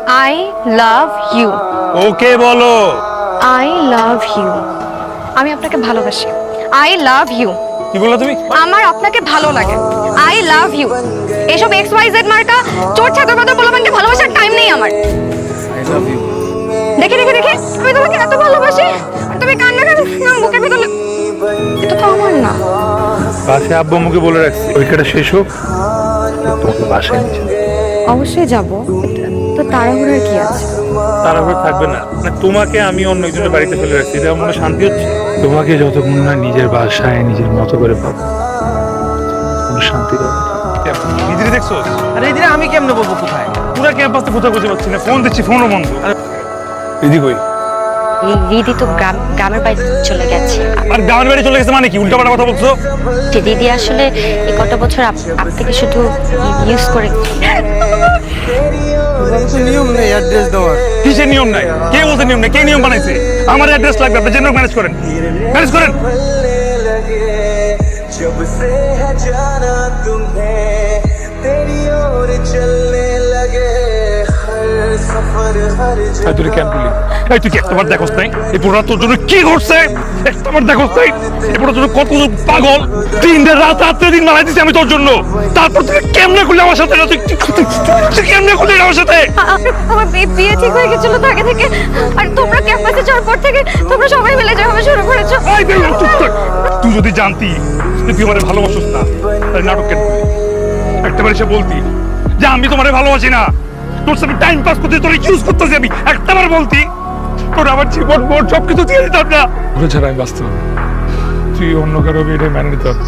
I love you. Okay বলো। I love you. আমি আপনাকে ভালোবাসি। I love you. কি বললা তুমি? আমার আপনাকে ভালো লাগে। I love you. এসব এক্স ওয়াই জেড মার্কা চোর ছাত্র কথা বলবেনকে ভালোবাসার টাইম নেই আমার। I love you. দেখে দেখে দেখে আমি তোমাকে এত ভালোবাসি আর তুমি কান্না কান্না বুকের ভেতরে। এটা তো আমার না। বাসায় আব্বু আম্মুকে বলে রাখছি পরীক্ষাটা শেষ হোক তোমাকে বাসায় নিয়ে যাবো। অবশ্যই যাব, তো তাড়াহুড়ার কি আছে? তাড়াহুড়ো থাকবে না, মানে তোমাকে আমি অন্য একজনের বাড়িতে ফেলে রাখছি, এটা মনে শান্তি হচ্ছে? তোমাকে যতক্ষণ না নিজের বাসায় নিজের মতো করে পাবো কোনো শান্তি পাবো। নিজেরই দেখছো? আরে এদিকে আমি কেমনে বলবো কোথায়? পুরো ক্যাম্পাসে কোথাও খুঁজে পাচ্ছি না, ফোন দিচ্ছি ফোনও বন্ধ। দিদি কই? দিদি তো গ্রামের বাড়ি চলে গেছে। আর গ্রামের বাড়ি চলে গেছে মানে কি উল্টাপাল্টা কথা বলছো? দিদি আসলে এই কটা বছর আপনাকে শুধু ইউজ করে। নিয়ম নেই অ্যাড্রেস দেওয়ার। কিসের নিয়ম নাই? কে বলতে নিয়ম নাই? কে নিয়ম বানাইছে? আমার অ্যাড্রেস লাগবে, আপনি জেনে ম্যানেজ করেন। ম্যানেজ করেন। जब से है जाना तुम्हें तेरी ओर चलने लगे हर सफर हर এই তুই ক্যাম্পুলি, এই তুই কি একটাবার দেখোস নাই এই পুরো তোর জন্য কি করছে? একটাবার দেখোস নাই এই পুরো তোর কত পাগল? দিন রাত রাত্রে দিন মারাই দিছি আমি তোর জন্য, তারপর তুই কেমনে করলি আমার সাথে? তুই কেমনে করলি আমার সাথে? আমার বিয়ে ঠিক হয়ে গেছিল তো আগে থেকে, আর তোমরা ক্যাম্পাসে যাওয়ার পর থেকে তোমরা সবাই মিলে যাওয়া শুরু করেছো। এই বে, চুপ থাক। তুই যদি জানতি যে তুই আমারে ভালোবাসিস না তাহলে নাটক কেন করলি? একটাবার এসে বলতি যে আমি তোমারে ভালোবাসি না, তোর সাথে টাইম পাস করতে তোর ইউজ করতেছি আমি, একটাবার বলতি তোর আমার জীবন মোট সবকিছু দিয়ে দিতাম না। ওরা ছাড়া আমি বাঁচতে পারবো না। তুই অন্য কারো বিয়ে মেনে নিতে হবে।